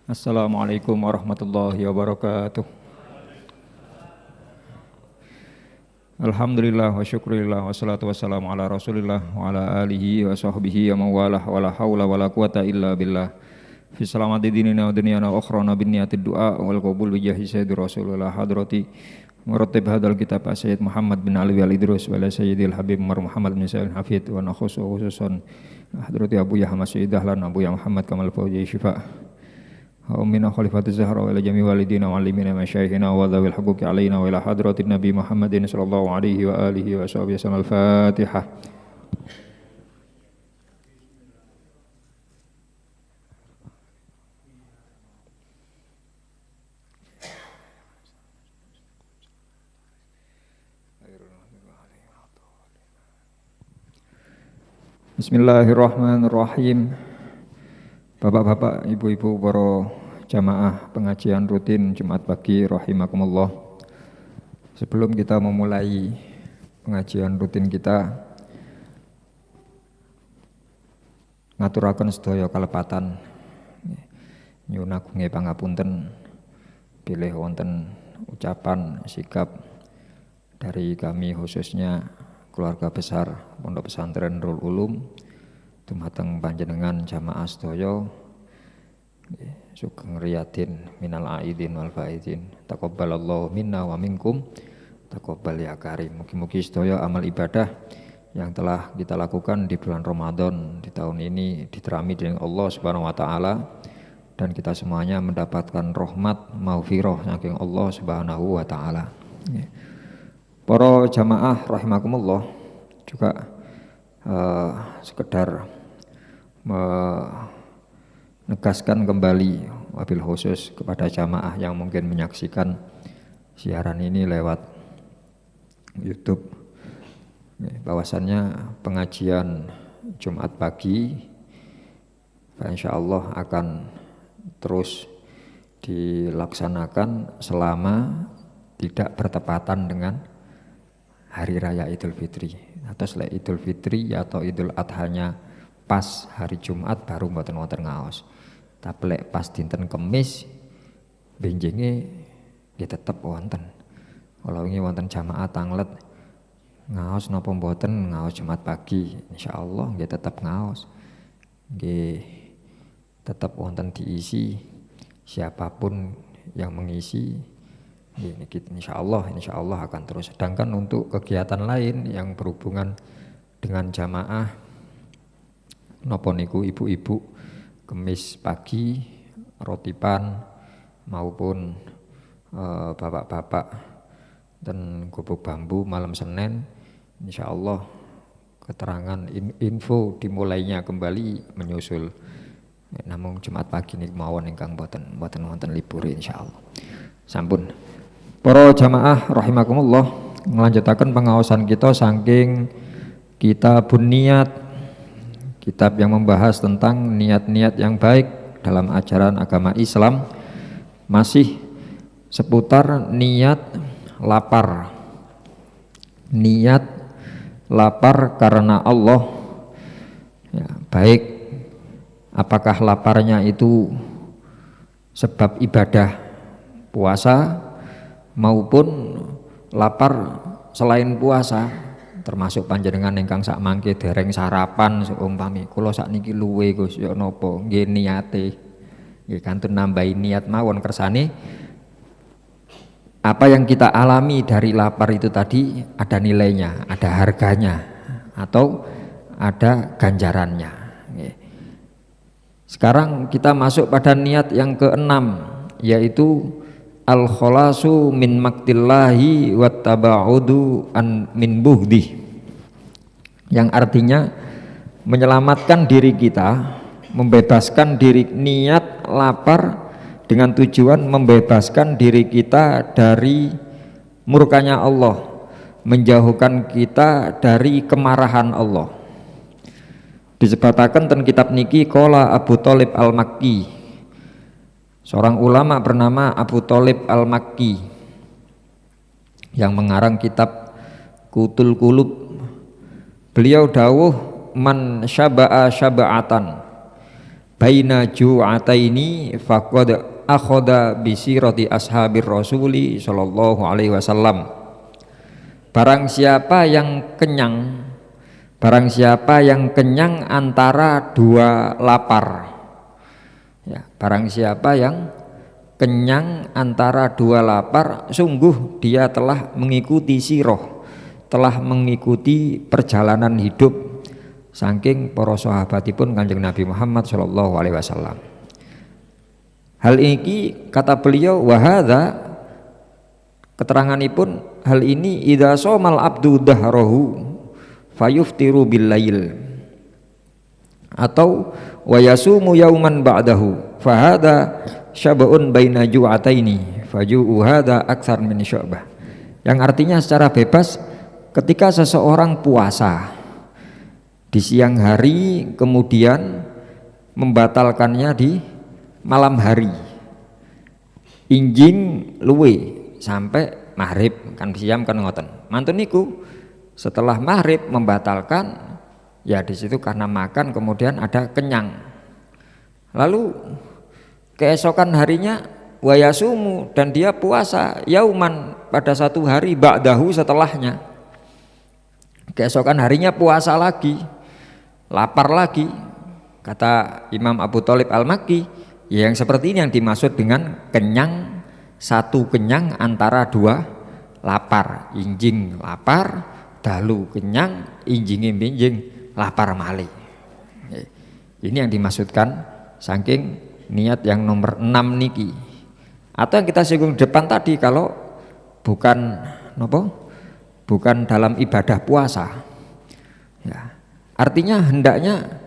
Assalamualaikum warahmatullahi wabarakatuh. Alhamdulillah wa syukurillah wassalatu wassalamu ala rasulillah wa ala alihi wa sahbihi wa mawalah wa la hawla wa la quwata illa billah. Fi salamati dinina wa dunyana wa akhrana bin niyatid du'a wal qabul bi jahi sayyidir rasulullah hadrati muratib hadal kitab Sayyid Muhammad bin Ali wal Idrus wa la Sayyidil Habib Muhammad bin Sayyid Hafid wa nakhusu khususan hadrati Abu Yahya Sayyid Dahlan Abu Yahya Muhammad Kamal Fauzi Syifa Ummina Khalifatul Zahra wa ila jami walidina wa alimina masyayikhina wa dhawil huquqi alaina wa ila hadratin Nabi Muhammadin sallallahu alaihi wa alihi wa sahbihi wasallam. Al-Fatihah. Bismillahirrahmanirrahim. Bapak-bapak, ibu-ibu, para jamaah pengajian rutin Jumat pagi rahimakumullah. Sebelum kita memulai pengajian rutin kita, ngaturaken sedaya kalepatan nyuwun agunge pangapunten bilih wonten ucapan sikap dari kami khususnya keluarga besar Pondok Pesantren Nurul Ulum dumateng panjenengan jamaah sedaya sugeng riyadin minal aidin wal faizin taqabbalallahu minna wa minkum taqabbal ya karim. Mugi-mugi sedaya amal ibadah yang telah kita lakukan di bulan Ramadan di tahun ini diterami dengan Allah Subhanahu wa taala dan kita semuanya mendapatkan rahmat maghfirah saking Allah Subhanahu wa taala. Para jamaah rahimakumullah, juga sekedar menegaskan kembali wabil khusus kepada jamaah yang mungkin menyaksikan siaran ini lewat YouTube, bahwasannya pengajian Jumat pagi insyaallah akan terus dilaksanakan selama tidak bertepatan dengan Hari Raya Idul Fitri. Atau selain Idul Fitri atau Idul Adhanya pas hari Jumat baru mboten wonten ngaos. Tapi lek pas dinten Kemis benjenge nggih tetep wonten. Kalau ini wonten jamaah tanglet ngaos napa mboten ngaos Jumat pagi, insyaallah nggih tetep ngaos. Nggih tetep wonten diisi siapapun yang mengisi. Ini insya Allah akan terus. Sedangkan untuk kegiatan lain yang berhubungan dengan jamaah napa niku ibu-ibu Kemis pagi rotipan maupun bapak-bapak dan gubuk bambu malam Senin, insya Allah keterangan info dimulainya kembali menyusul. Namun Jumat pagi ini mawon ingkang boten wonten libur insya Allah. Sampun. Para jamaah rahimakumullah, melanjutkan pengawasan kita saking Kitabun Niat, kitab yang membahas tentang niat-niat yang baik dalam ajaran agama Islam, masih seputar niat lapar. Niat lapar karena Allah. Ya, baik apakah laparnya itu sebab ibadah puasa maupun lapar selain puasa, termasuk panjenengan ingkang sak mangke dereng sarapan seumpami kula sakniki luwe Gus ya napa nggih niate nggih kantun nambahi niat mawon kersane apa yang kita alami dari lapar itu tadi ada nilainya, ada harganya atau ada ganjarannya. Sekarang kita masuk pada niat yang keenam, yaitu al-khalasu min maktillahi wattaba'udu an min buhdih, yang artinya menyelamatkan diri kita, membebaskan diri. Niat lapar dengan tujuan membebaskan diri kita dari murkanya Allah, menjauhkan kita dari kemarahan Allah. Disebatakan ten kitab niki qala Abu Thalib Al-Makki, seorang ulama bernama Abu Thalib Al-Makki yang mengarang kitab Qutul Qulub. Beliau dawuh man syaba'a syaba'atan, baina ju'ataini faqad akhadha bi sirati ashabir rasuli sallallahu alaihi wasallam. Barang siapa yang kenyang, barang siapa yang kenyang antara dua lapar, ya, barang siapa yang kenyang antara dua lapar, sungguh dia telah mengikuti siroh, telah mengikuti perjalanan hidup saking para sahabatipun Kanjeng Nabi Muhammad sallallahu alaihi wasallam. Hal ini kata beliau, wahada keteranganipun, hal ini idza somal abdu dahrahu fayuftiru bil lail atau wa yasumu yauman ba'dahu fahada syab'un baina ju'ataini faju'u hada aktsar min syu'bah. Yang artinya secara bebas, ketika seseorang puasa di siang hari kemudian membatalkannya di malam hari, injing luwe sampai maghrib, kan siam kan ngoten. Mantun niku setelah maghrib membatalkan, ya di situ karena makan kemudian ada kenyang. Lalu keesokan harinya wayasumu, dan dia puasa yauman pada satu hari ba'dahu setelahnya. Keesokan harinya puasa lagi, lapar lagi. Kata Imam Abu Thalib Al-Makki, ya yang seperti ini yang dimaksud dengan kenyang, satu kenyang antara dua lapar. Injing lapar, dalu kenyang, injing binjing lapar malih. Ini yang dimaksudkan saking niat yang nomor 6 niki. Atau yang kita singgung depan tadi, kalau bukan nopo, bukan dalam ibadah puasa, ya, artinya hendaknya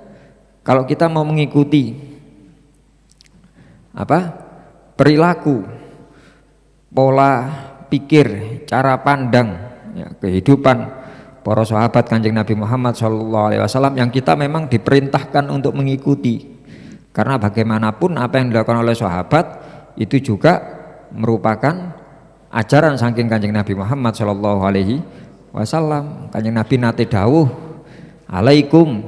kalau kita mau mengikuti apa perilaku, pola pikir, cara pandang, ya, kehidupan para sahabat Kanjeng Nabi Muhammad SAW yang kita memang diperintahkan untuk mengikuti. Karena bagaimanapun apa yang dilakukan oleh sahabat itu juga merupakan ajaran saking Kanjeng Nabi Muhammad SAW. Kanjeng Nabi nate dawuh, alaikum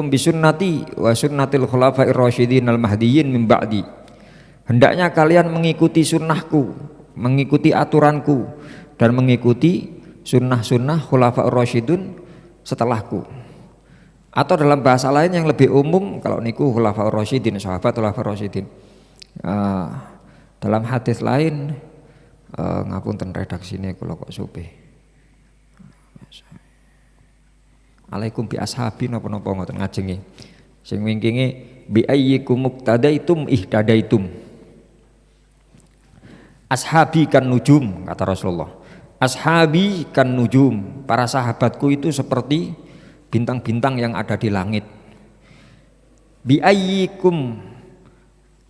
bisunnati wa sunnatil khulafair rasyidin al mahdiyyin min ba'di. Hendaknya kalian mengikuti sunnahku, mengikuti aturanku, dan mengikuti sunnah-sunnah khulafaur rasyidun setelahku. Atau dalam bahasa lain yang lebih umum, kalau niku khulafaur rasyidin, sahabat khulafaur rasyidin. Dalam hadis lain, ngapunten redaksine kula kok supih. Alaikum bi ashabi napa-napa ngoten ngajengi. Sing wingkinge bi ayyikum muqtadaitum ihtadaitum. Ashabi kan nujum, kata Rasulullah. Ashabi kan nujum, para sahabatku itu seperti bintang-bintang yang ada di langit. Bi ayyikum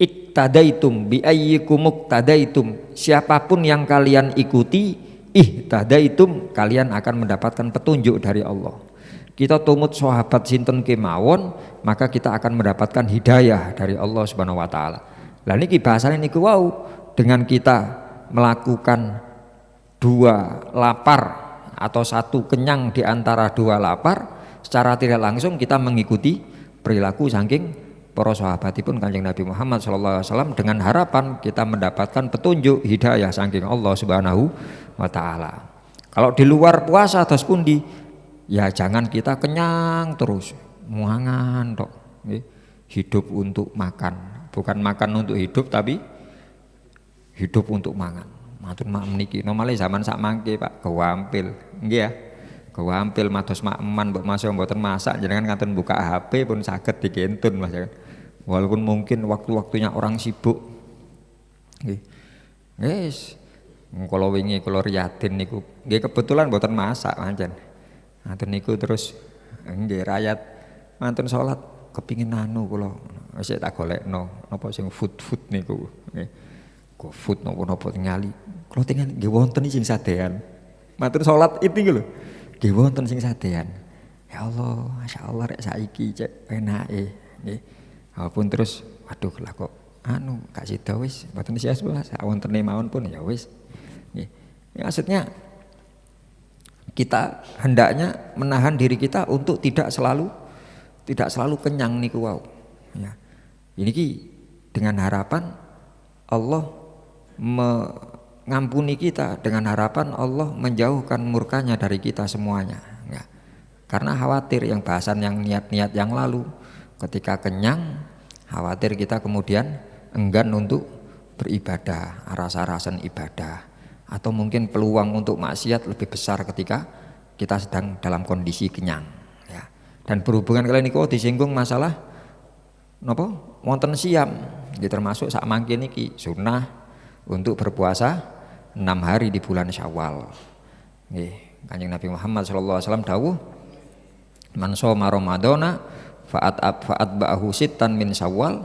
iktadaitum, bi ayyikum muqtadaitum, siapapun yang kalian ikuti, ihtadaitum, kalian akan mendapatkan petunjuk dari Allah. Kita tumut sahabat sinten kemawon, maka kita akan mendapatkan hidayah dari Allah Subhanahu wa taala. Lah niki bahasane niku wau, dengan kita melakukan dua lapar atau satu kenyang di antara dua lapar, secara tidak langsung kita mengikuti perilaku saking para sahabatipun Kanjeng Nabi Muhammad SAW, dengan harapan kita mendapatkan petunjuk hidayah saking Allah Subhanahu wa taala. Kalau di luar puasa terus pundi, ya jangan kita kenyang terus, muangan tok. Hidup untuk makan, bukan makan untuk hidup tapi hidup untuk mangan. Matur mak meniki nomale zaman sak mangke Pak, gawampil. Nggih ya. Gawampil mados makman mbok masih mboten masak, jenengan ngaten buka HP pun saged digentun Mas. Walaupun mungkin waktu-waktunya orang sibuk. Nggih. Wis, kalau wingi kula riyatin niku nggih kebetulan mboten masak pancen. Ngaten niku terus nggih rakyat mantun salat kepingin anu kula. Wis tak golekno napa sing food niku. Nggih. Go food napa tingali. Kula tinggal nggih wonten sing sadean. Matur salat itu nggih lho. Nggih wonten sing sadean. Ya Allah, masyaallah rek saiki cek enake nggih. Walaupun terus waduh lah kok anu gak sida wis mboten sia-sia sak wontene mawon pun ya wis. Nggih. Ya, maksudnya kita hendaknya menahan diri kita untuk tidak selalu kenyang niku wau. Ya. Ini ki dengan harapan Allah mengampuni kita, dengan harapan Allah menjauhkan murkanya dari kita semuanya. Ya. Karena khawatir yang bahasan yang niat-niat yang lalu, ketika kenyang khawatir kita kemudian enggan untuk beribadah, rasa-rasan ibadah, atau mungkin peluang untuk maksiat lebih besar ketika kita sedang dalam kondisi kenyang. Ya. Dan berhubungan kalian niku disinggung masalah napa wonten siam, ini termasuk sak mangke niki sunnah untuk berpuasa 6 hari di bulan Syawal. Nggih, Kanjeng Nabi Muhammad sallallahu alaihi wasallam dawuh, "Man shoma Ramadhana fa'at ba'ahu sittan min Syawal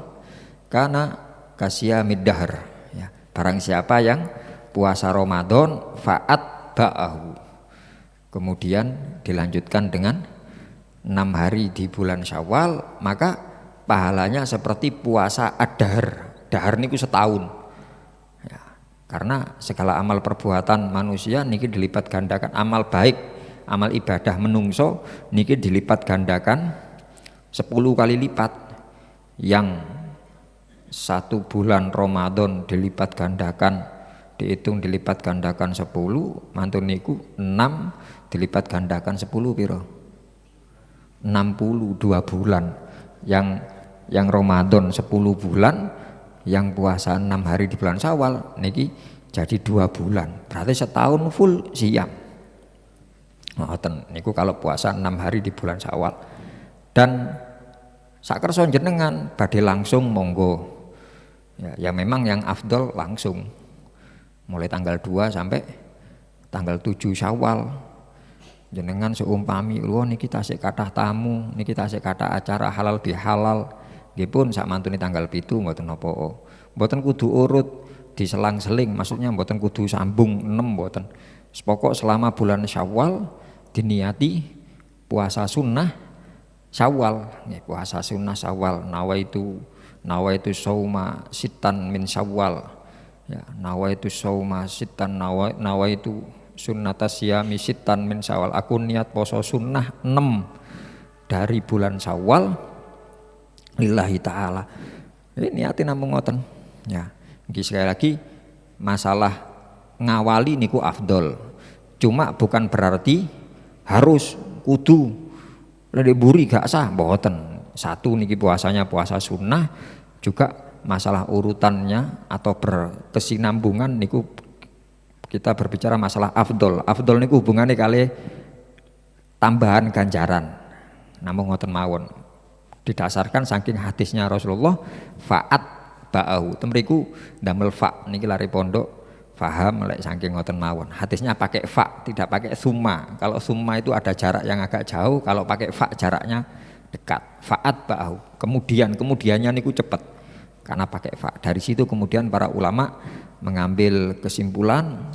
kana kasyamid dahr." Ya, barang siapa yang puasa Ramadan fa'at ba'ahu, kemudian dilanjutkan dengan 6 hari di bulan Syawal, maka pahalanya seperti puasa ad-dahr. Dahr niku setahun. Ya, karena segala amal perbuatan manusia niki dilipat gandakan, amal baik, amal ibadah menungso niki dilipat gandakan 10 kali lipat. Yang 1 bulan Ramadan dilipat gandakan, dihitung dilipat gandakan 10, mantun niku 6 dilipat gandakan 10 piro? 62 bulan. Yang Ramadan 10 bulan, yang puasa 6 hari di bulan Syawal niki jadi 2 bulan. Berarti setahun full siam. Ngoten niku kalau puasa 6 hari di bulan Syawal. Dan sakersa jenengan badhe langsung monggo. Ya memang yang afdol langsung. Mulai tanggal 2 sampai tanggal 7 Syawal. Jenengan seumpami lho niki tasik kathah tamu, niki tasik kathah acara halal bihalal. Nggih pun sak mantune tanggal 7 mboten napa. Mboten kudu urut diselang-seling, maksudnya mboten kudu sambung 6 mboten. Pokok selama bulan Syawal diniati puasa sunnah Syawal, nggih puasa sunnah Syawal, nawaitu sauma sittan min Syawal. Ya, nawaitu sauma sittan nawaitu sunnatas siyami sittan min Syawal. Aku niat poso sunnah 6 dari bulan Syawal lillahi taala. Ini niati namung ngoten. Ya, iki sekali lagi masalah ngawali niku afdol. Cuma bukan berarti harus kudu lede buri gak sah, mboten. Satu niki puasanya puasa sunnah, juga masalah urutannya atau berkesinambungan niku kita berbicara masalah afdol. Afdol niku hubungannya kali tambahan ganjaran. Namun ngoten mawon didasarkan saking hadisnya Rasulullah fa'at ba'ahu. Temriku damel fa niki lari pondok paham lek saking ngoten mawon. Hadisnya pakai fa, tidak pakai summa. Kalau summa itu ada jarak yang agak jauh, kalau pakai fa jaraknya dekat. Fa'at ba'ahu. Kemudiannya niku cepet. Karena pakai fa. Dari situ kemudian para ulama mengambil kesimpulan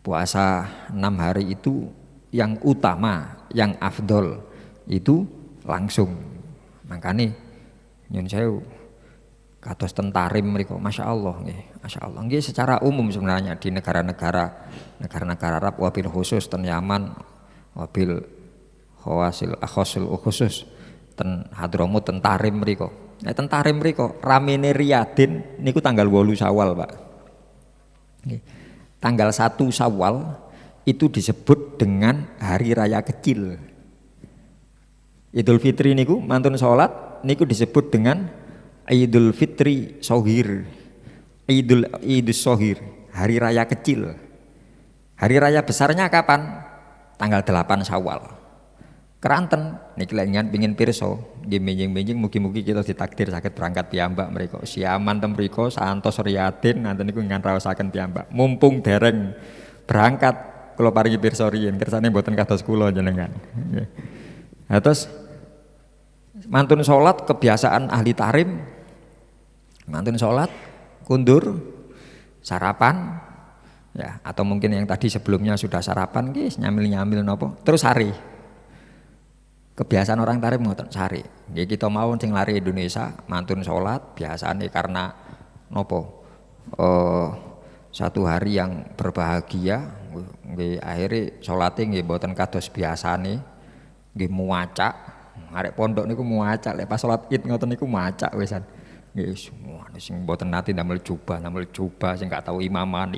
puasa 6 hari itu yang utama, yang afdol itu langsung. Makanya nyun sewu kados tentarim mriku masyaallah nggih, masyaallah nggih secara umum sebenarnya di negara-negara Arab, wabil khusus ten Yaman, wabil khawasil akhasul khusus ten Hadramut tentarim mriku. Nah, tentarim mriku ramene riyadin niku tanggal 8 Syawal, Pak. Nggih. Tanggal 1 Syawal itu disebut dengan hari raya kecil. Idul Fitri niku mantun salat niku disebut dengan Idul Fitri Shohir. Idul Shohir, hari raya kecil. Hari raya besarnya kapan? Tanggal 8 Syawal. Keranten niki lengan pingin pirsa nggih benjing-benjing mugi-mugi kita ditakdir saged berangkat piyambak mriku. Siaman tem mriku santos riyadin nanten niku ngantraosaken piyambak. Mumpung dereng berangkat kula paringi pirsa riyin kersane mboten kados kula jenengan. Nggih. Nah, terus mantun salat kebiasaan ahli tarim. Mantun salat kundur sarapan ya, atau mungkin yang tadi sebelumnya sudah sarapan guys nyamil-nyamil nopo terus hari. Kebiasaan orang tarim ngoten sari. Nggih kita mawon sing lari Indonesia mantun salat biasane karena nopo satu hari yang berbahagia. Nggih akhire salate nggih mboten kados biasane. Nggih muacak. Arek pondok niku muacak lek pas salat Id ngoten niku muacak wisan. Nggih semua sing mboten nate ndamel jubah sing gak tau imaman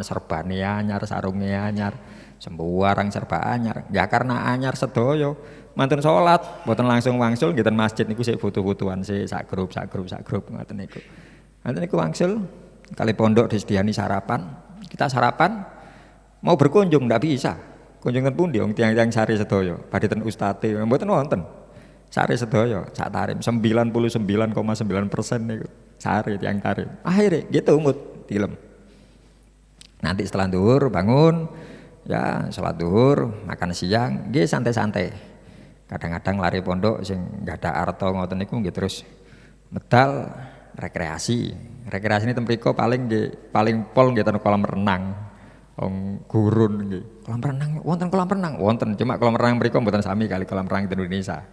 serbane anyar, sarunge anyar, sembarang serba anyar. Ya karena anyar sedaya mantun salat mboten langsung wangsul nggih ten masjid niku sik foto-fotoan sik sak grup ngoten niku. Ngoten niku wangsul kali pondok disediani sarapan. Kita sarapan mau berkunjung ndak bisa. Kunjung ten pundi wong tiyang-tiyang sari sedaya, badhe ten ustate mboten wonten. Sari sedaya sak tarim 99,9% niku sari tiyang tarim. Akhire gitu umut tilem. Nanti setelah zuhur bangun ya salat zuhur, makan siang nggih santai-santai. Kadang-kadang lari pondok sing enggak ada arto ngoten niku nggih terus medal rekreasi. Rekreasi ini tempriko paling pol nggih ten kolam renang. Wong gurun nggih. Kolam renang wonten, cuma kolam renang mriku mboten sami kali kolam renang di Indonesia.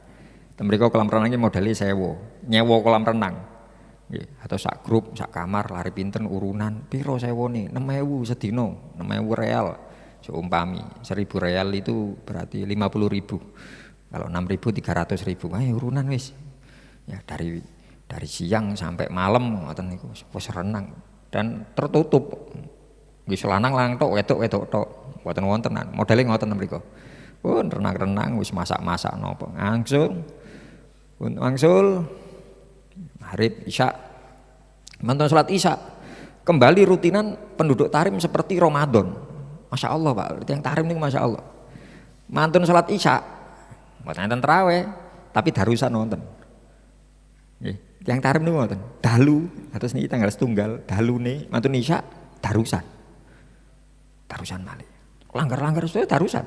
Ten mriku kolam renang iki modele sewa, nyewa kolam renang. Nggih, atau sak grup, sak kamar lari pinten urunan, piro sewone? 6.000 sedina, 6.000 real. Seumpami 1.000 real itu berarti 50.000. Kalau 6.000 300.000. Ayo urunan wis. Ya dari siang sampai malam ngoten niku pos renang dan tertutup. Nggih lanang tok, wedok tok. Mboten wontenan. Modele ngoten mriku. Pun renang-renang wis masak-masak napa. Wangsul maghrib isya. Mantun salat isya. Kembali rutinan penduduk Tarim seperti Ramadan. Masya Allah Pak, yang Tarim niku Masya Allah. Mantun salat isya. Mboten enten tarawih, tapi darusan wonten. Nggih, yang Tarim niku ngoten. Dalu, atus niki tanggal setunggal, dalune mantun isya darusan. Darusan malih. Langgar-langgar itu darusan.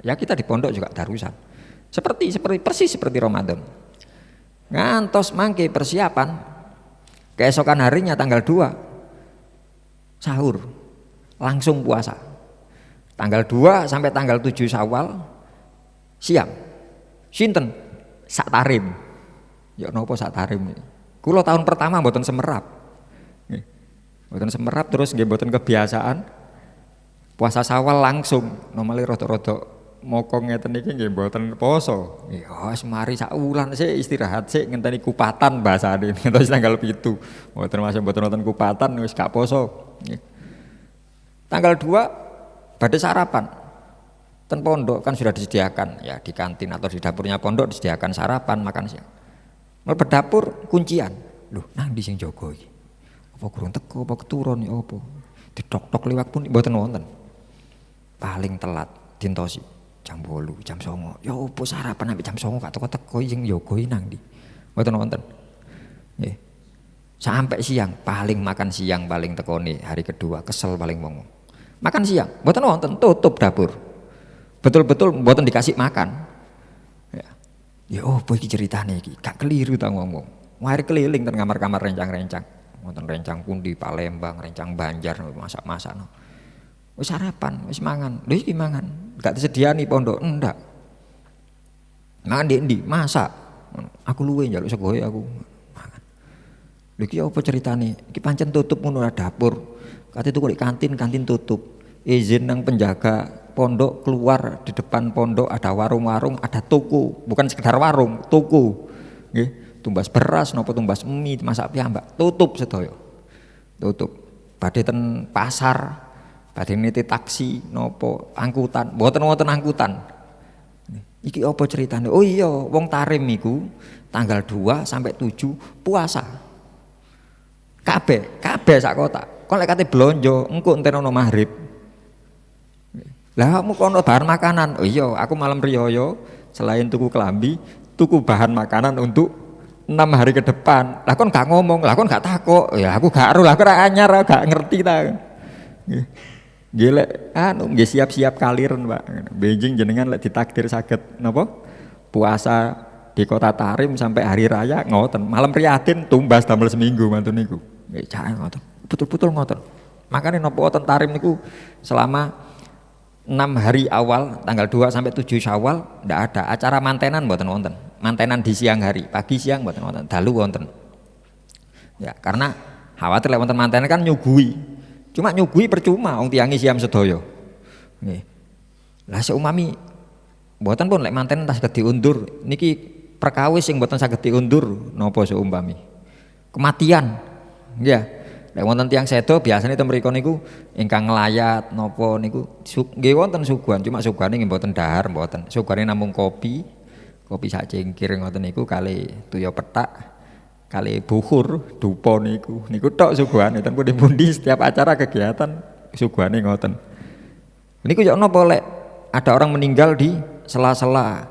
Ya kita di pondok juga darusan. Persis seperti Ramadan. Ngantos mangke persiapan keesokan harinya tanggal 2 sahur langsung puasa. Tanggal 2 sampai tanggal 7 Syawal siang. Sinten sak tarim. Ya napa sak tarim iki. Kula tahun pertama mboten semerap. Nggih. Mboten semerap terus nggih mboten kebiasaan. Puasa Syawal langsung, normale rada-rada mokong ngeten iki nggih mboten poso. Ya wis mari sak wulan sik istirahat sik ngenteni kupatan bahasane ngantos tanggal 7. Mboten wonten kupatan wis gak poso. Nggih. Tanggal 2 badhe sarapan. Ten pondok kan sudah disediakan ya di kantin atau di dapurnya pondok disediakan sarapan makan siang. Mlebu dapur kuncian. Loh, nang ndi sing jaga iki? Apa kurang teko apa keturun ya apa? Ditok-tok liwat pun mboten wonten. Paling telat dintosi jam 8, jam 9. Ya opo sarapan sampai jam 9 gak teko-teko sing jogoi nang ndi. Mboten wonten. Nggih. Sampai siang paling makan siang paling tekone hari kedua kesel paling wong. Makan siang mboten wonten tutup dapur. Betul-betul mboten dikasih makan. Ya. Ya opo iki ceritane iki? Gak keliru ta ngomong. Mari keliling ten kamar-kamar rencang-rencang. Wonten rencang pundi Palembang, rencang Banjar masak-masak no. Wis sarapan, wis mangan. Lha iki mangan. Gak disediani pondok, ndak. Mangan ndi? Masak. Aku luwe njaluk segoe aku. Mangan. Lha iki apa ceritane? Iki pancen tutup ngono dapur. Kate tuku kantin tutup. Izin nang penjaga pondok keluar di depan pondok ada warung-warung, ada toko, bukan sekedar warung, toko. Nggih, tumbas beras napa tumbas mie masak piyambak, tutup sedaya. Tutup. Badhe ten pasar badhe niti taksi nopo angkutan, mboten wonten angkutan. Iki apa ceritane? Oh iya, wong Tarim iku tanggal 2 sampai 7 puasa. Kabeh sak kota. Kok lek kate blonjo engko entenono maghrib. Lah kamu kono bahan makanan. Oh iya, aku malam riyo selain tuku kelambi, tuku bahan makanan untuk 6 hari ke depan. Lah kon gak ngomong, lah kon gak takok. Ya aku gak ero, lah aku ora anyar, gak ngerti ta. Nggih. Nggih nggih siap-siap kaliren, Pak. Benjing jenengan lek ditakdir saged napa? Puasa di Kota Tarim sampai hari raya ngoten. Malam prihatin tumbas damel seminggu mantun niku. Nggih cah ngoten. Betul-betul ngoten. Makane napa wonten Tarim niku selama 6 hari awal tanggal 2 sampai 7 Syawal ndak ada acara mantenan mboten wonten. Mantenan di siang hari, pagi siang mboten wonten, dalu wonten. Ya, karena khawatir lek wonten mantenan kan nyuguhi Cuma nyuguhi percuma wong tiange siam sedaya. Nggih. Lah seumami mboten pun lek manten tas saged diundur niki perkawis sing mboten saged diundur napa seumpami. Kematian. Nggih. Lek wonten tiyang sedo biasane ten mriku niku ingkang nglayat napa niku nggih wonten suguhan, cuma suguhane nggih mboten dahar mboten. Suguhane namung kopi sak cengkir ngoten niku kali tuya petak, kali buhur dupa niku. Niku tok suguhane ten pundi-pundi setiap acara kegiatan suguhane ngoten. Niku yo napa lek ada orang meninggal di sela-sela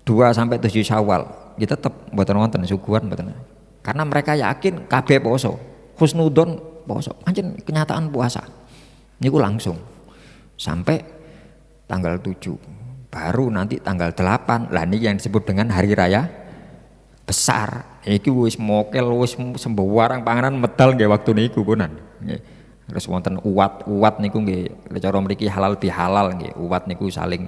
2 sampai 7 Syawal, kita tetep mboten wonten suguhan mboten. Karena mereka yakin kabeh poso. Husnudon poso, pancen kenyataan puasa. Niku langsung sampai tanggal 7. Baru nanti tanggal 8. Lah niki yang disebut dengan hari raya besar. Iki wis mokel wis sembarang panganan medal nggih waktu niku punan. Nggih. Terus wonten uwat niku nggih cara mriki halal bihalal nggih. Uwat niku saling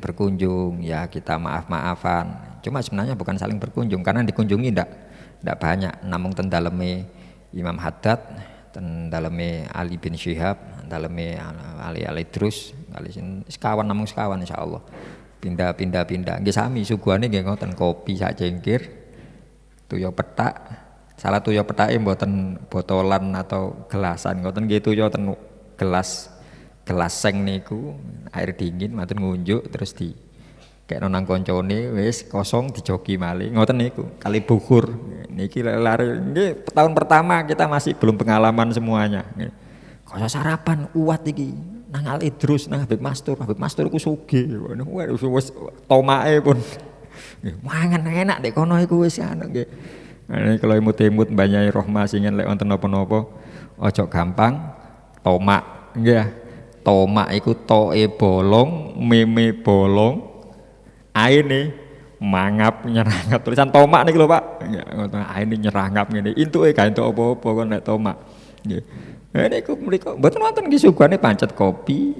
berkunjung ya kita maaf-maafan. Cuma sebenarnya bukan saling berkunjung karena dikunjungi ndak banyak, namung ten daleme Imam Haddad, ten daleme Ali bin Syihab, daleme Ali Idrus, kali sekawan namung sekawan insyaallah. Pindah. Nggih sami suguhane nggih ngoten kopi sak cengkir, tuya petak. Salah tuya petake mboten botolan atau gelasan, ngoten nggih tuya ten gelas seng niku, air dingin matur ngunjuk terus di kekno nang koncone wis kosong dijoki malih ngoten niku kali bukur niki lari nggih tahun pertama kita masih belum pengalaman semuanya nggih. Kaya sarapan uwat iki nang Al Idrus nang Habib Mastur ku sugih wis tomake pun nggih mangan enak dek kono iku wis anu nggih. Nah, kalau imut-imut Mbah Nyai Rohmah singen lek wonten napa-napa aja gampang tomak nggih. Tomak iku toe bolong, meme bolong, aine mangap nyerangap. Tulisan tomak niki lho Pak. Ngoten aine nyerangap ngene. Intuke gak entuk apa-apa kon nek tomak. Nggih. Niku mriku mboten wonten nggih sugane pancet kopi,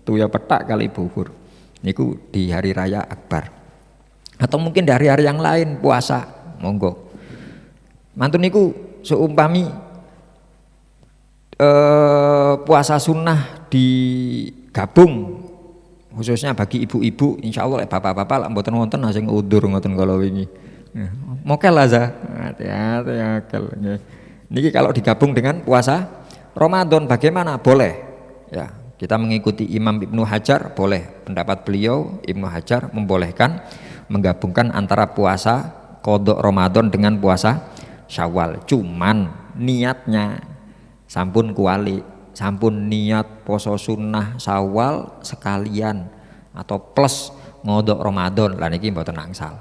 tuya petak kali buhur. Niku di hari raya Akbar. Atau mungkin di hari-hari yang lain puasa, monggo. Mantun niku seumpami puasa sunnah digabung khususnya bagi ibu-ibu, insya Allah bapak-bapak lah mboten wonten sing udur ngoten kalau wingi. Mokel aja, hati-hati mokel. Niki kalau digabung dengan puasa Ramadan bagaimana? Boleh. Ya, kita mengikuti Imam Ibnu Hajar boleh. Pendapat beliau Ibnu Hajar membolehkan menggabungkan antara puasa qadha Ramadan dengan puasa Syawal. Cuman niatnya sampun kuali, sampun niat poso sunnah Syawal sekalian atau plus ngodok Ramadan lah niki mboten angsal.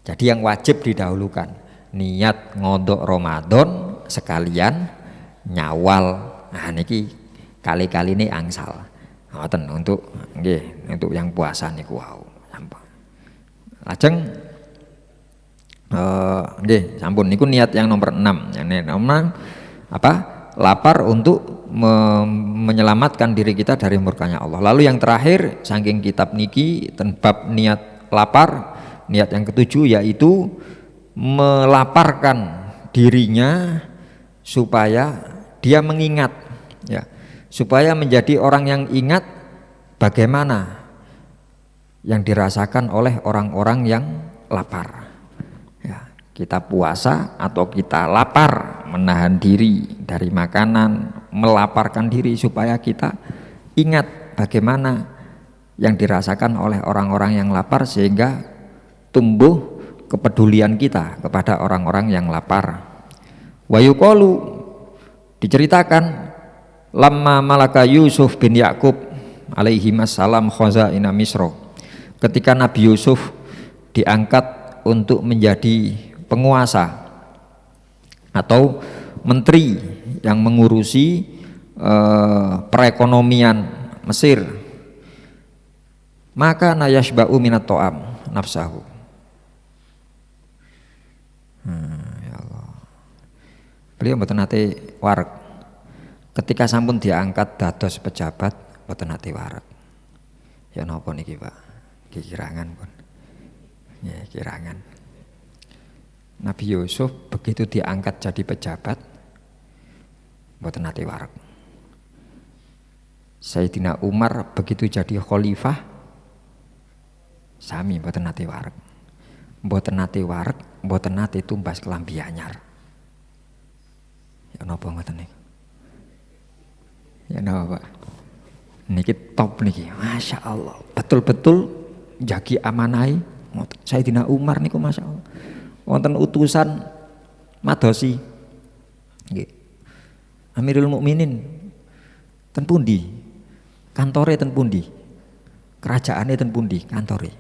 Jadi yang wajib didahulukan niat ngodok Ramadan sekalian nyawal. Nah niki kali-kali ini angsal. Ngoten untuk nggih untuk yang puasa niku wau. Lajeng nggih sampun niku niat yang nomor 6. Yang nomor apa? Lapar untuk menyelamatkan diri kita dari murkanya Allah. Lalu yang terakhir saking kitab niki bab niat lapar, niat yang ketujuh yaitu melaparkan dirinya supaya dia mengingat ya, supaya menjadi orang yang ingat bagaimana yang dirasakan oleh orang-orang yang lapar. Ya, kita puasa atau kita lapar, menahan diri dari makanan, melaparkan diri supaya kita ingat bagaimana yang dirasakan oleh orang-orang yang lapar sehingga tumbuh kepedulian kita kepada orang-orang yang lapar. Wa yuqalu diceritakan lamma malaka Yusuf bin Yakub alaihi wassalam khazaina Misra. Ketika Nabi Yusuf diangkat untuk menjadi penguasa atau menteri yang mengurusi perekonomian Mesir, maka nayashba'u minat to'am nafsahu. Ya Allah. Beliau mboten nate wareg. Ketika sampun diangkat dados pejabat mboten nate wareg. Ya napa niki Pak? Kirangan pun. Ya kirangan. Nabi Yusuf begitu diangkat jadi pejabat mboten nate wareg. Sayyidina Umar begitu jadi khalifah sami mboten nate wareg. Mboten nate wareg, mboten nate tumbas kelambi anyar. Ya napa ngoten niku? Ya napa Pak? Niki top niki. Masya Allah. Betul-betul jagi amanai Sayyidina Umar niku Masya Allah. Wonten utusan madosi nggih. Amirul Mukminin ten pundi? Kantore ten pundi? Kerajaane ten pundi kantore?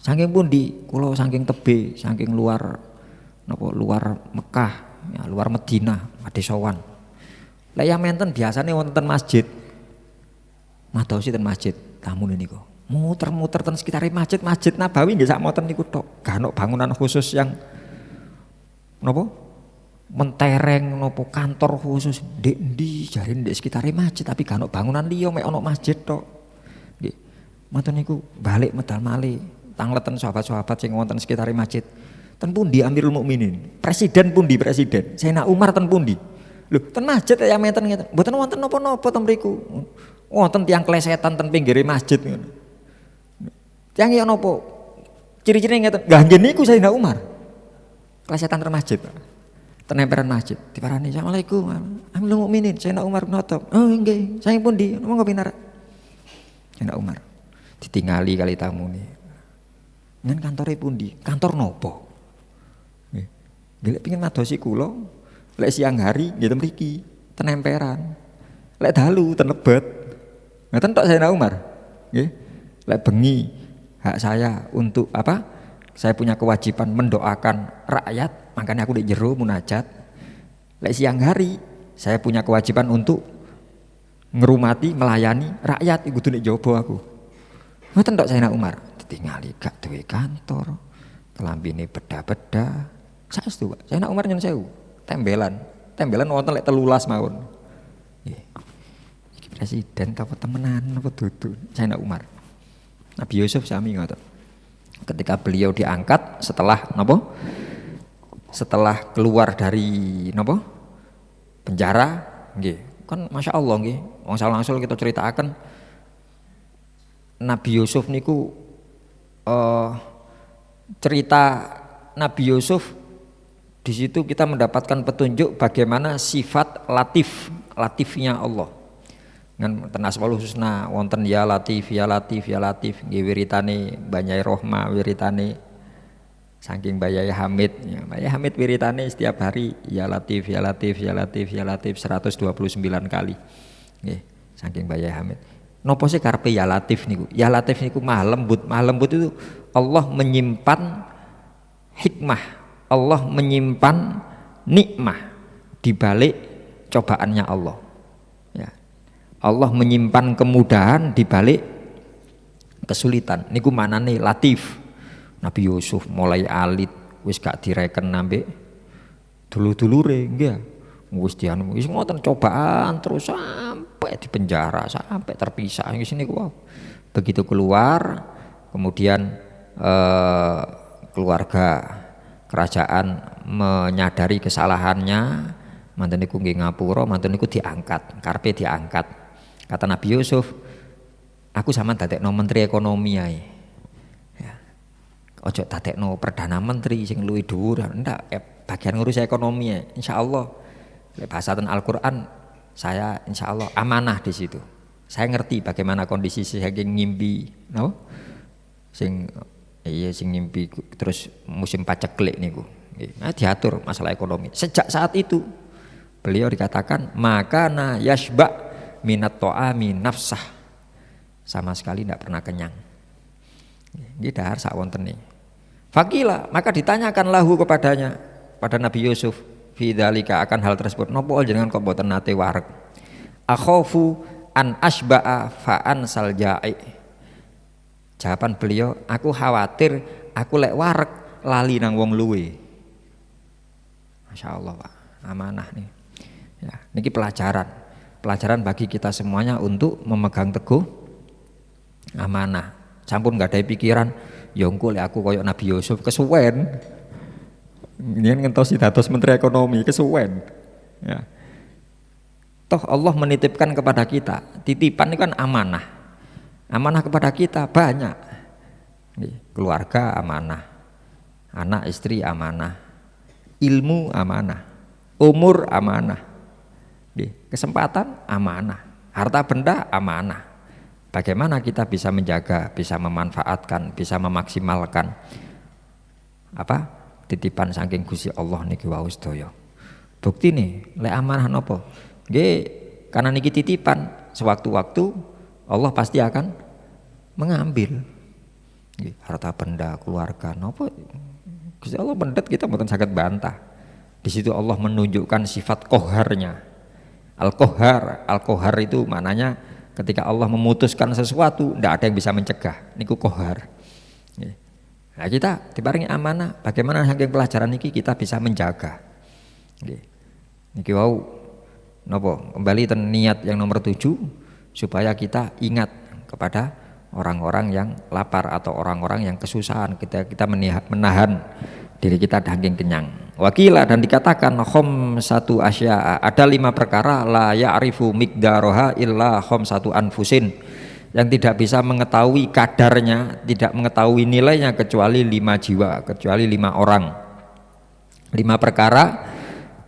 Saking pundi? Kula saking tebe, saking luar napa luar Mekah, ya, luar Madinah, ade sowan. Lah yang menten biasane wonten ten masjid. Madosi ten masjid, tamu niku. Muter-muter ten sekitare masjid Nabawi nggih sak moten niku tok. Gak ono bangunan khusus yang napa? Mentereng nopo kantor khusus ndek ndi jare ndek sekitare masjid tapi gak ono bangunan liya mek ono masjid tok. Nggih. Maten niku balik medal malih tangleten sahabat-sahabat sing wonten sekitare masjid. Ten pundi Amirul Mukminin? Presiden pundi presiden? Sayyidina Umar ten pundi? Lho, ten masjid ya meten ngeten. Mboten wonten napa-napa ten mriku. Wonten tiyang klesetan ten pinggire masjid ngono. Tiyang ya napa? Ciri-cirine ngeten. Lah nggih niku Sayyidina Umar. Klesetan ten masjid. Tenemperan masjid, diparani Assalamualaikum Amirul Mukminin Sayyidina Umar bin Khattab. Oh nggih, saking pundi? Monggo pinarak. Sayyidina Umar ditingali kali tamune. Ngen kantore pundi? Kantor nopo? Nggih. Nggih pengin madosi kula, lek siang hari nggih ten mriki, tenemperan. Lek dalu ten Lebet. Ngoten tok Sayyidina Umar. Nggih. Lek bengi hak saya untuk apa? Saya punya kewajiban mendoakan rakyat, makanya aku di jero munajat. Lek siang hari saya punya kewajiban untuk ngerumati, melayani rakyat, iku kudu nek jaba aku. Ngoten tok Sayyidina Umar, ditingali gak duwe kantor, kelambine beda-beda. Saestu Pak, Sayyidina Umar nyun sewu, tembelan wonten lek 13 mawon. Nggih. Iki presiden apa temenan apa dudu? Sayyidina Umar. Nabi Yusuf sami ngoten. Ketika beliau diangkat setelah napa? Setelah keluar dari napa? Penjara, nggih. Kan Masya Allah nggih. Wong langsung kita ceritakan Nabi Yusuf niku cerita Nabi Yusuf di situ kita mendapatkan petunjuk bagaimana sifat latifnya Allah. Ngan ten Asmaul Husna wonten ya Latif nggih wiritane Mbah Rohma wiritane saking Mbah Hamid ya Mbah Hamid wiritane setiap hari ya Latif 129 kali nggih saking Mbah Hamid. Napa sih karepe ya Latif niku? Ya Latif niku Maha lembut itu Allah menyimpan hikmah, Allah menyimpan nikmah di balik cobaannya Allah. Allah menyimpan kemudahan di balik kesulitan. Niku manane latif. Nabi Yusuf mulai alit wis gak direken nambe dulu-dulure nggih. Wis dianu wis ngoten cobaan terus sampai di penjara, sampai terpisah di sini niku. Begitu keluar kemudian keluarga kerajaan menyadari kesalahannya, manten niku nggih ngapura, manten niku diangkat, karepe diangkat. Kata Nabi Yusuf, aku sama dadekno menteri ekonomi ae. Ya. Ojo dadekno perdana menteri sing luwih dhuwur, ndak bagian ngurus ekonomi ae. Insyaallah lek bahasa Al-Qur'an saya insyaallah amanah di situ. Saya ngerti bagaimana kondisi saya ngimpi, no? Sing ngimpi terus musim paceklik niku. Nah, diatur masalah ekonomi. Sejak saat itu beliau dikatakan makana yashba minat to'ami nafsah, sama sekali tidak pernah kenyang. Ini dahar sak wontene. Fakila maka ditanyakan lahu kepadanya pada Nabi Yusuf fi dzalika akan hal tersebut. Napa jenengan kok boten nate wareg? Akhafu an asba'a fa ansal ja'i. Jawaban beliau, aku khawatir aku lek wareg lali nang wong luwe. Masya Allah Pak, amanah nih. Ya, niki pelajaran bagi kita semuanya untuk memegang teguh amanah. Sampun nggak ada pikiran, ya engko lek aku koyok Nabi Yusuf kesuwen. Ini ngentosi dados menteri ekonomi kesuwen. Ya. Toh Allah menitipkan kepada kita, titipan ini kan amanah. Amanah kepada kita banyak. Keluarga amanah, anak istri amanah, ilmu amanah, umur amanah, kesempatan amanah, harta benda amanah. Bagaimana kita bisa menjaga, bisa memanfaatkan, bisa memaksimalkan apa titipan saking Gusti Allah niki wau sedaya. Bukti nih, lek amanah napa? Nggih, karena niki titipan, sewaktu-waktu Allah pasti akan mengambil. Nggih, harta benda, keluarga, napa Gusti Allah mendet kita mboten saged bantah. Di situ Allah menunjukkan sifat qoharnya. Al-Qahar itu maknanya ketika Allah memutuskan sesuatu tidak ada yang bisa mencegah, niku qahar. Nah, kita diparingi amanah, bagaimana saking pelajaran niki kita bisa menjaga. Niki wau napa kembali ten niat yang nomor 7 supaya kita ingat kepada orang-orang yang lapar atau orang-orang yang kesusahan, kita menahan diri kita daging kenyang. Wakila dan dikatakan satu asya, ada 5 perkara la ya'rifu miqdaroha illa satu anfusin, yang tidak bisa mengetahui kadarnya, tidak mengetahui nilainya kecuali 5 jiwa, kecuali 5 orang. 5 perkara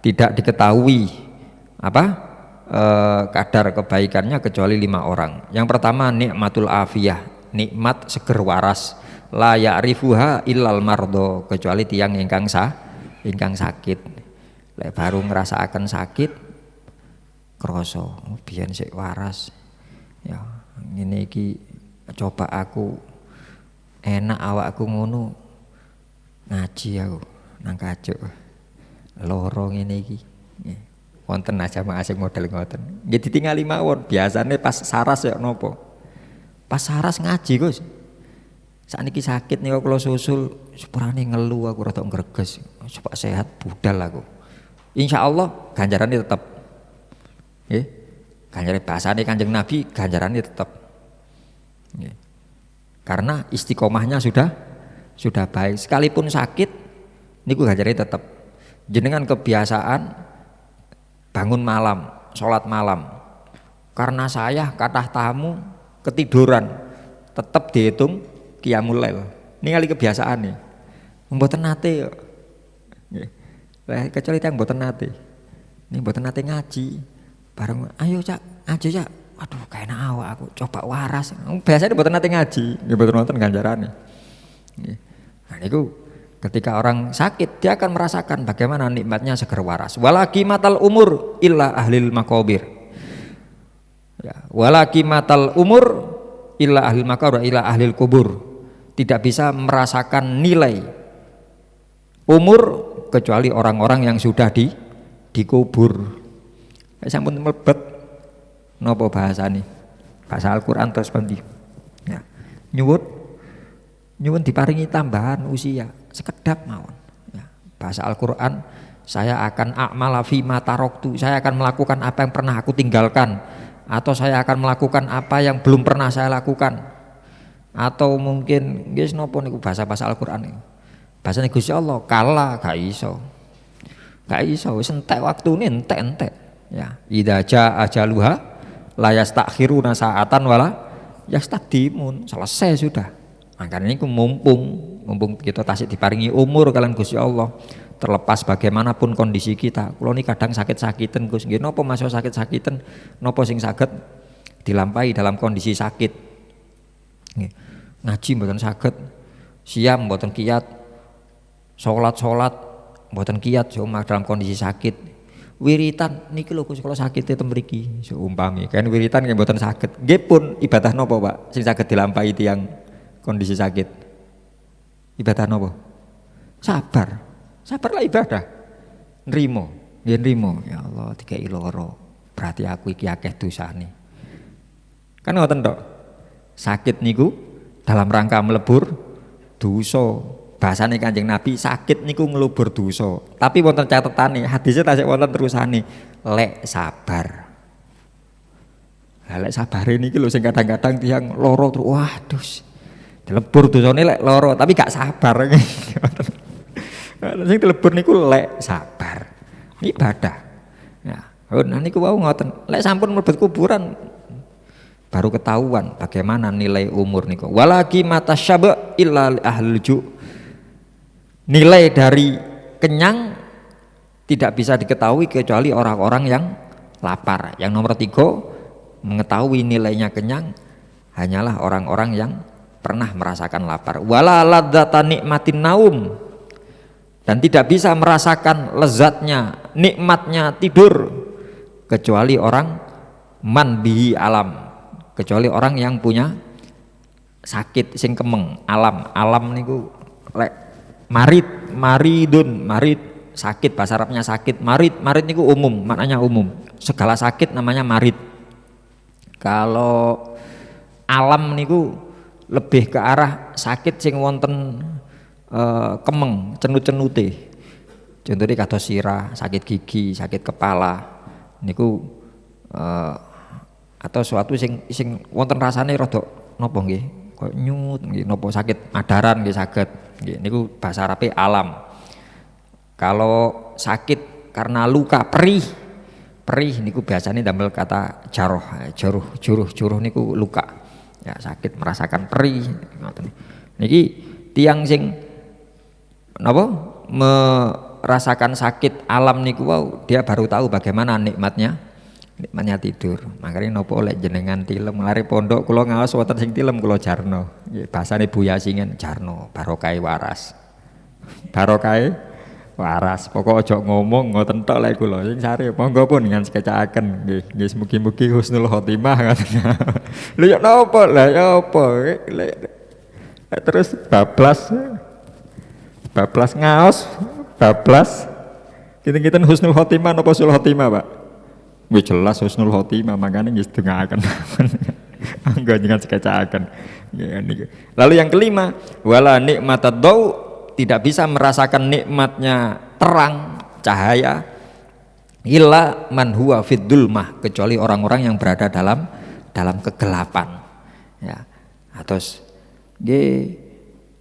tidak diketahui kadar kebaikannya kecuali 5 orang. Yang pertama nikmatul afiyah, nikmat seger waras, la ya'rifuha illal mardo, kecuali tiang ingkang sakit. Lek baru ngrasakaken sakit krasa biyen sik waras. Ya, ngene iki coba aku enak awakku ngono ngaji aku nang kajuk. Loro ngene iki. Wonten aja asing model ngoten. Nggih ditingali mawon, biasane pas saras ya napa? Pas saras ngaji, Gus. Sakniki sakit niku kula susul, sepurane ngelu aku rada ngreges. Coba sehat budal aku. Insyaallah ganjarane tetep. Nggih. Ganjarane bahasane Kanjeng Nabi, ganjarane tetep. Nggih. Karena istiqomahnya sudah baik. Sekalipun sakit niku ganjarane tetep. Jenengan kebiasaan bangun malam, sholat malam. Karena saya kathah tamu ketiduran, tetap dihitung qiyamul lail. Ningali kebiasaan nih. Mboten nate. Kecuali yang mboten nate. Ini mboten nate ngaji. Bareng ayo Cak, ngaji Cak. Waduh, kayaknya awak aku coba waras. Biasanya mboten nate ngaji, nggih mboten nonton ganjarane. Nggih. Nah niku ketika orang sakit dia akan merasakan bagaimana nikmatnya seger waras. Walaki matal umur illa ahlil makobir. Ya, walaki matal umur illa ahlil makobir illa ahlil kubur. Tidak bisa merasakan nilai umur kecuali orang-orang yang sudah dikubur. Sampun mlebet napa bahasane? Bahasa Al-Qur'an terus pundi? Ya. Nyuwun diparingi tambahan usia sekedap mawon. Ya. Bahasa Al-Qur'an, saya akan a'mala fima taroktu, saya akan melakukan apa yang pernah aku tinggalkan, atau saya akan melakukan apa yang belum pernah saya lakukan, atau mungkin guys nopo niku bahasa-bahasa Al-Qur'an niku. Bahasane Gusti Allah, kala gak iso. Wis entek waktune entek. Ya, idza jaa ajaluha la yastakhiruna sa'atan wala yastaqdimun. Selesai sudah. Makanya niku mumpung kita tasik diparingi umur kalian Gusti Allah, terlepas bagaimanapun kondisi kita. Kula ini kadang sakit-sakiten Gus, nggih napa masuk sakit-sakiten, napa sing saged dilampahi dalam kondisi sakit. Nggih. Ngaji mboten saged, siam mboten kiat, salat mboten kiat cuma dalam kondisi sakit. Wiritan niki lho Gus kula sakit ten mriki, seumpami kan wiritan nggih mboten saged. Nggih pun ibadah napa Pak sing saged dilampahi tiyang kondisi sakit? Ibadah nopo? Sabarlah ibadah. Nrimo, nggih nrimo. Ya Allah, dikai loro. Berarti aku iki akeh dosane. Kan ngoten tok. Sakit niku dalam rangka melebur dosa. Bahasane Kanjeng Nabi, sakit niku ngelubur dosa. Tapi wonten catetane, hadisnya tasik wonten terusane, lek sabar. Lah lek sabare niki lho sing kadang-kadang tiyang loro terus waduh. Dilebur dosane lek loro tapi gak sabar. Sing dilebur niku lek sabar. Ibadah. Ya, Oh, nah niku wau ngoten. Lek sampun mlebet kuburan baru ketahuan bagaimana nilai umur niku. Walaki mata syaba illa ahlul ju. Nilai dari kenyang tidak bisa diketahui kecuali orang-orang yang lapar. Yang nomor 3, mengetahui nilainya kenyang hanyalah orang-orang yang pernah merasakan lapar. Wala ladzata nikmatin naum, dan tidak bisa merasakan lezatnya, nikmatnya tidur kecuali orang man bihi alam, kecuali orang yang punya sakit sing kemeng. Alam niku lek marid sakit, bahasa Arabnya sakit. Marid niku umum, maknanya umum, segala sakit namanya marid. Kalau alam niku lebih ke arah sakit sing wonten kemeng, cenut-cenute. Contohnya kados sirah, sakit gigi, sakit kepala niku atau suatu sing wonten rasane rada napa nggih, kok nyut nggih, napa sakit madaran nggih saged nggih, niku bahasa Arabe alam. Kalau sakit karena luka, perih niku biasanya damel kata juruh niku luka. Ya sakit merasakan perih ngoten. Niki tiang sing napa merasakan sakit alam niku wow, dia baru tahu bagaimana nikmatnya tidur. Makanya nopo oleh jenengan tilem lari pondok kula ngaos wonten sing tilem kula jarno. Nggih bahasane Buya Singen jarno barokah waras. Pokok ojo ngomong ngoten tok lek kula sing sare monggo pun ngan sekecakaken nggih mugi-mugi husnul khotimah ngoten. Lho yo napa? Lah ya apa? Terus bablas ngaos kita husnul khotimah napa sul khotimah, Pak? Wis jelas husnul khotimah, makane nggih sedengaaken. Anggo jangan sekecakaken. Lalu yang kelima, wala nikmatad dau, tidak bisa merasakan nikmatnya terang, cahaya, illa man huwa fid dulmah, kecuali orang-orang yang berada dalam kegelapan. Ya. Terus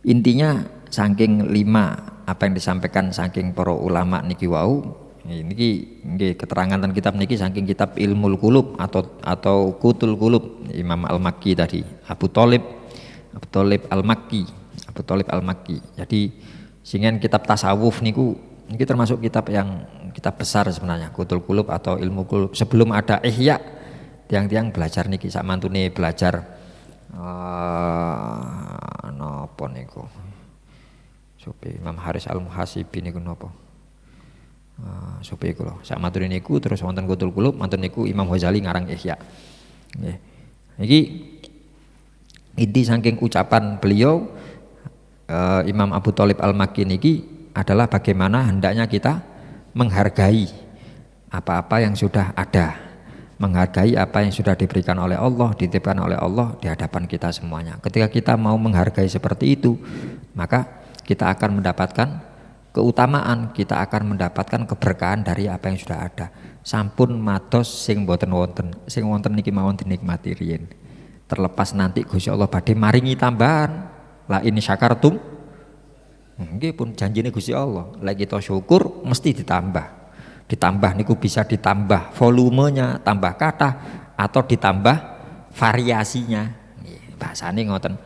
intinya saking 5 apa yang disampaikan saking para ulama niki wau, niki nggih keterangan dan kitab niki saking kitab Ilmul Qulub atau Qutul Qulub Imam Al-Makki tadi, Abu Thalib Al-Makki. Jadi singen kitab tasawuf niku niki termasuk kitab besar sebenarnya, Qutul Qulub atau Ilmu Qulub. Sebelum ada Ihya, tiang-tiang belajar niki sak mantune belajar napa niku. Sopi Imam Haris Al-Muhasibi niku napa? Sopi kula sak mantune niku terus wonten Qutul Qulub, mantun niku Imam Ghazali ngarang Ihya. Nggih. Niki inti saking ucapan beliau Imam Abu Thalib Al-Makki niki adalah bagaimana hendaknya kita menghargai apa-apa yang sudah ada, menghargai apa yang sudah diberikan oleh Allah, dititipkan oleh Allah di hadapan kita semuanya. Ketika kita mau menghargai seperti itu, maka kita akan mendapatkan keutamaan, kita akan mendapatkan keberkahan dari apa yang sudah ada. Sampun matos sing boten wonten, sing wonten niki mawon dinikmati riyin. Terlepas nanti Gusti Allah badhe maringi tambahan. La ini syakartum, nggih pun janjine Gusti Allah. Lek kita syukur mesti ditambah niku bisa ditambah volumenya, tambah kata atau ditambah variasinya. Nggih, bahasane ngoten.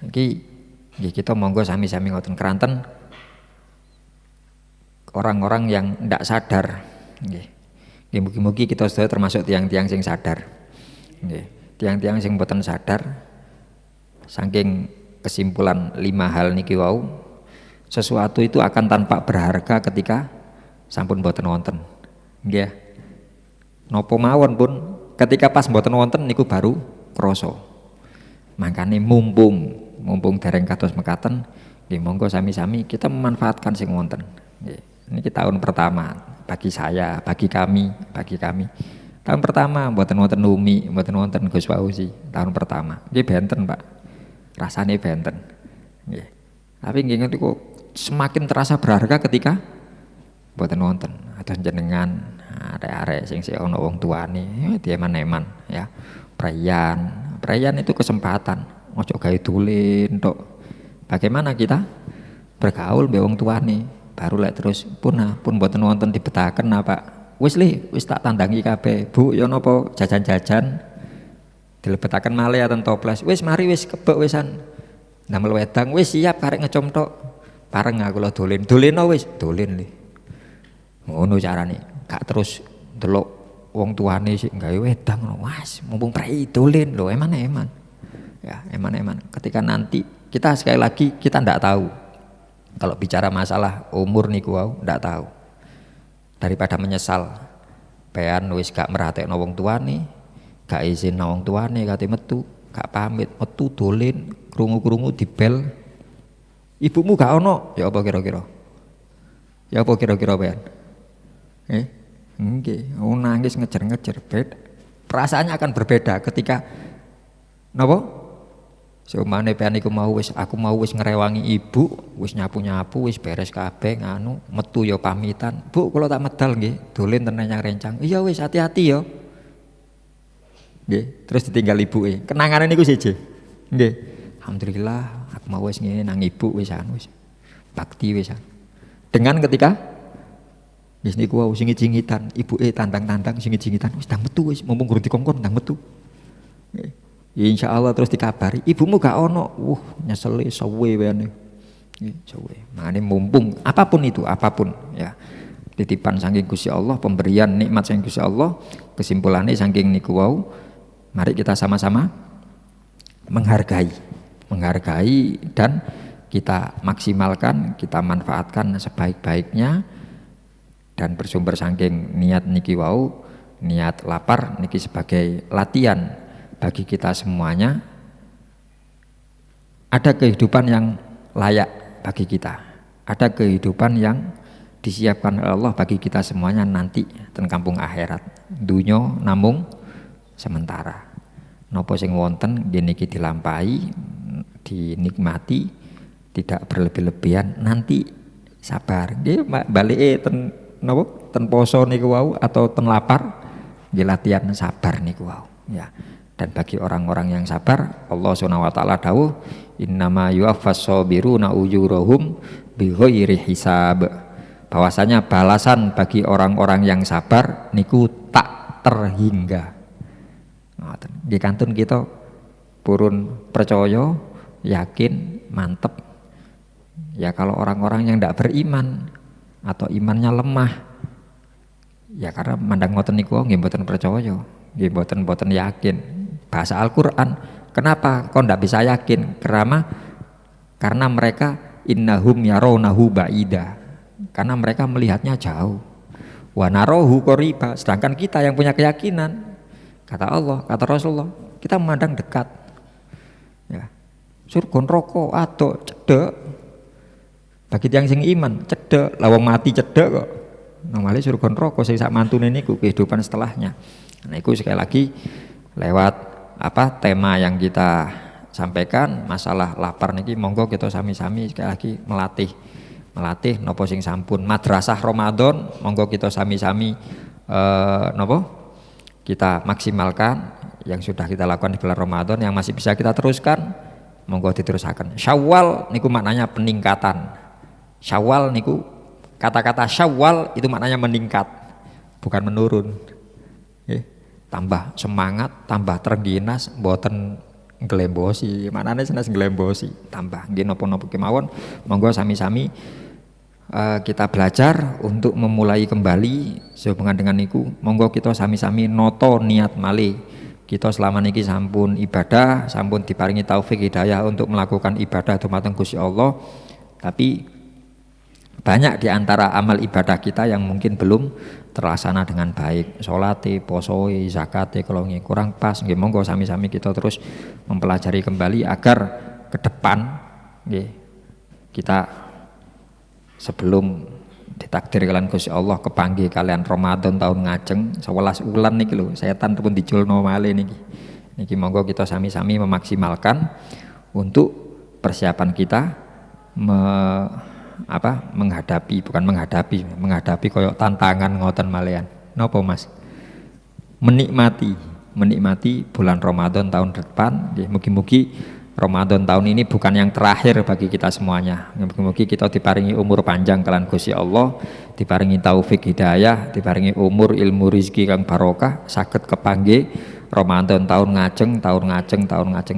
Nggih kita monggo sami-sami ngoten keranten orang-orang yang ndak sadar. Nggih. Mugi-mugi kita sedaya termasuk tiang-tiang sing sadar. Nggih. Tiang-tiang sing boten sadar saking kesimpulan 5 hal niki wau, sesuatu itu akan tanpa berharga ketika sampun boten wonten. Nggih. Napa mawon pun ketika pas boten wonten niku baru krasa. Makane mumpung dereng kados mekaten, nggih monggo sami-sami kita memanfaatkan sing wonten. Nggih. Niki tahun pertama bagi saya, bagi kami. Tahun pertama mboten wonten Umi, mboten wonten Gus Fauzi, tahun pertama. Nggih benten, Pak. Rasane benten. Nggih. Tapi nggih ngerti kok semakin terasa berharga ketika mboten wonten. Atus jenengan arek-arek sing ana wong tuane, dieman-eman ya. Prayan itu kesempatan. Ojo gawe dolen tok. Bagaimana kita bergaul mbek wong tuane? Baru lek terus pun mboten wonten dibetaken apa wis tak tandangi kabeh. Bu, yo napa jajan-jajan dilebetaken malih ten toples. Wis mari wis kebek wisan. Ndamel wedang wis siap karek ngecom tok. Pareng aku lho dolen. Doleno wis, dolen le. Ngono carane. Gak terus delok wong tuane sik gawe wedang ngono. Mas, mumpung prei dolen lho, eman-eman. Ya, eman-eman. Ketika nanti kita sekali lagi kita ndak tahu. Kalau bicara masalah umur niku wau ndak tahu. Daripada menyesal pean wis gak merhatekno wong tuane, gak izin wong tuane kate metu, gak pamit, metu dolen, krungu-krungu dibel. Ibumu gak ono, ya apa kira-kira? Ya apa kira-kira pean? Nggih, nangis ngejer-ngejer, perasaannya akan berbeda ketika napa? Seumane pean iku aku mau wis ngrewangi ibu, wis nyapu-nyapu, wis beres kabeh nganu, metu ya pamitan. Bu, kula tak medal nggih, dolen ten rencang. Iya wis hati-hati ya. Nggih, terus ditinggal ibuke. Kenangane niku siji. Nggih. Alhamdulillah, aku mau wis ngene nang ibu wis wis. Bakti wis. Dengan ketika wis niku wau sing jingitan, ibuke tandang-tandang sing jingitan wis ndang metu wis, mumpung guru dikongkon ndang metu. Nggih. Insya Allah terus dikabari, ibumu gak ono, nyeseli sewe wene, sewe. Makanya mumpung apapun itu, apapun ya, titipan saking Gusti Allah, pemberian nikmat saking Gusti Allah, kesimpulannya saking niku wau, mari kita sama-sama menghargai dan kita maksimalkan, kita manfaatkan sebaik-baiknya dan bersumber saking niat niki wau, niat lapar niki sebagai latihan. Bagi kita semuanya ada kehidupan yang layak bagi kita, ada kehidupan yang disiapkan oleh Allah bagi kita semuanya nanti ten kampung akhirat. Dunyo namung sementara. Nopo sing wonten niki dilampahi, dinikmati, tidak berlebih-lebihan. Nanti sabar. Nggih balike ten nopo ten poso niku wau atau ten lapar, nggih latihan sabar niku wau. Ya. Dan bagi orang-orang yang sabar, Allah SWT dawuh, innama yuwaffas sabiruna ujurahum bighairi hisab. Bahwasanya balasan bagi orang-orang yang sabar niku tak terhingga. Di kantun kita purun percaya, yakin, mantep. Ya kalau orang-orang yang tidak beriman atau imannya lemah, ya karena mandang ngoten niku nggih mboten percaya, nggih mboten yakin. Bahasa Al-Quran, kenapa kok ndak bisa yakin? Karena mereka innahum yarawnahu ba'ida, karena mereka melihatnya jauh. Wa narahu qariba, sedangkan kita yang punya keyakinan, kata Allah, kata Rasulullah, kita memandang dekat. Ya. Surga neraka ado cedek. Bagi yang sing iman cedek, lawang mati cedek kok. Normalnya surga neraka sing sak mantune niku kehidupan setelahnya. Nah, itu sekali lagi lewat tema yang kita sampaikan masalah lapar niki, monggo kita sami-sami sekali lagi melatih nopo sing sampun madrasah Ramadan, monggo kita sami-sami nopo kita maksimalkan yang sudah kita lakukan di bulan Ramadan, yang masih bisa kita teruskan monggo diterusaken. Syawal niku maknanya peningkatan. Syawal niku, kata-kata Syawal itu maknanya meningkat, bukan menurun. Tambah semangat, tambah terengginas, mboten nglembosi. Manane senes nglembosi, tambah nggih napa-napa kemawon. Monggo sami-sami kita belajar untuk memulai kembali sehubungan dengan niku. Monggo kita sami-sami noto niat malih. Kita selama niki sampun ibadah, sampun diparingi taufik hidayah untuk melakukan ibadah dumateng Gusti Allah. Tapi banyak di antara amal ibadah kita yang mungkin belum terlaksana dengan baik, sholate, posoi, zakate kalau kurang pas, nggih monggo sami-sami kita terus mempelajari kembali agar ke depan nggih kita sebelum ditakdir kalian Gusti Allah kepanggih kalian Ramadan tahun ngajeng 11 wulan niki lho, setan pun dijulno malih niki monggo kita sami-sami memaksimalkan untuk persiapan kita menghadapi koyok tantangan ngoten malian. Nopo Mas? Menikmati bulan Ramadan tahun depan. Mugi-mugi Ramadan tahun ini bukan yang terakhir bagi kita semuanya. Mugi-mugi kita diparingi umur panjang kelan Gusti Allah, diparingi taufik hidayah, diparingi umur ilmu rizki kang barokah, saged kepanggih Ramadan tahun ngajeng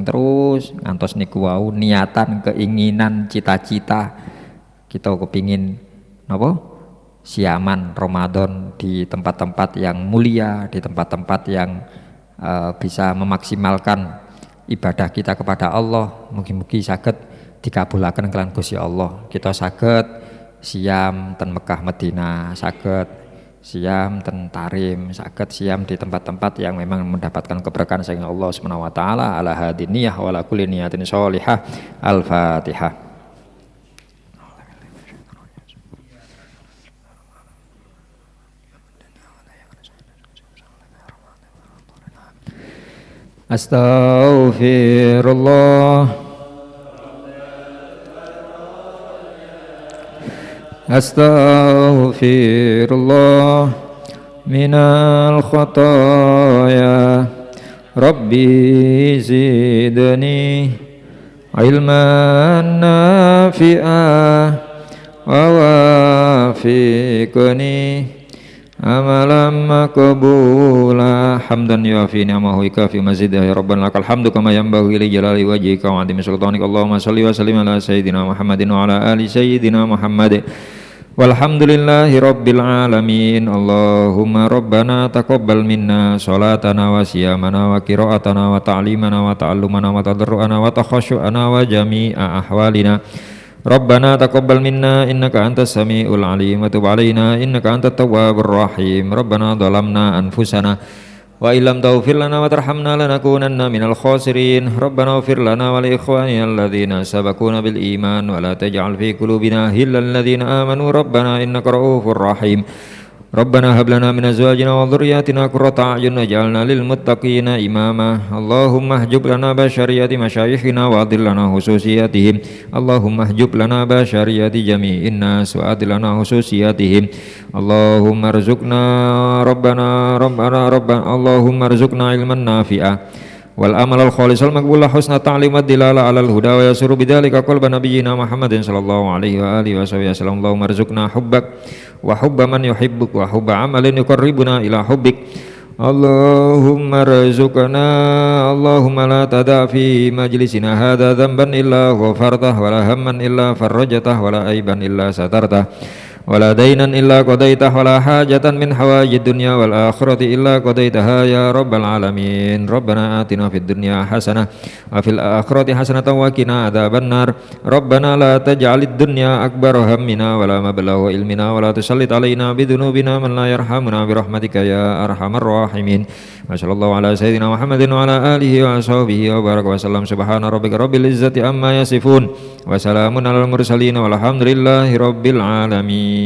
terus ngantos niku wau niatan, keinginan, cita-cita kita kepingin napa? Siaman Ramadan di tempat-tempat yang mulia, di tempat-tempat yang bisa memaksimalkan ibadah kita kepada Allah. Mugi-mugi saged dikabulaken kelan Gusti Allah. Kita saged siam ten Mekah Madinah, saged siam ten Tarim, saged siam di tempat-tempat yang memang mendapatkan keberkahan saking Allah Subhanahu wa taala. Ala hadiniyah wa ala kulli niyatin sholihah. Al-Fatihah. Astaghfirullah. Astaghfirullah minal khotoya. Rabbi zidni ilman nafi'ah wa wafiqni amalan maqbula hamdan yuafi ni'amahu ikafi mazidah ya rabbana lakal hamdu kama yanbaghi li jalali wajhika wa 'azimi sultanika. Allahumma shalli wa sallim ala sayyidina Muhammadin wa ala ali sayyidina Muhammad walhamdulillahi rabbil alamin. Allahumma rabbana taqabbal minna salatana wa siyamana wa qira'atana wa ta'limana wa ta'allumana wa tadarruana wa takhashu'ana wa jami'a ahwalina. Rabbana taqabbal minna innaka antas samiul alim wa tub alaina innaka antat tawwabur rahim. Rabbana dhalamna anfusana wa illam taghfir lana wa tarhamna lanakunanna minal khasirin. Rabbana ighfir lana wa li ikhwanina alladhina sabaquna bil iman wa la taj'al fi qulubina ghillan lil ladzina amanu rabbana innaka ra'ufur rahim. Rabbana hab lana min azwajina wa dhurriyyatina qurrata a'yun waj'alna lil muttaqina imama. Allahumma hjub lana basyariyati masyayikhina wa adil lana khususiyatihim. Allahumma hjub lana basyariyati jami'in nas wa adil lana khususiyatihim. Allahumma rzuqna rabbana Allahumma rzuqna ilman nafi'a wal amal al khalis al maqbul husna ta'lim wa dilala ala al huda wa yasuru bidzalika qalba nabiyyina Muhammadin sallallahu alaihi wa alihi wasallam. Allahumma rzuqna hubbak wa hubba man yuhibbuk wa hubba amalin yuqarribuna ila hubbik. Allahumma rzuqna Allahumma la tada fi majlisina hadza dhanban illa ghafartah wa la hamman illa farajtah wa la aiban illa satartah wala dainan illa qadaitah wala hajatan min hawajid dunya wal akhirati illa qadaitaha ya rabbal alamin. Rabbana atina fid dunya hasanah wa fil akhirati hasanatan wa qina adzabannar. Rabbana la taj'alid dunya akbar hammina wala mablagha ilmina wala tusallit alaina bidunubina man la yarhamuna bi rahmatika ya arhamar rahimin. Wa sallallahu ala sayyidina Muhammadin wa ala alihi wa sahbihi wa baraka wa sallam. Subhana rabbika rabbil izzati amma yasifun wa salamun alal mursalin walhamdulillahi rabbil alamin.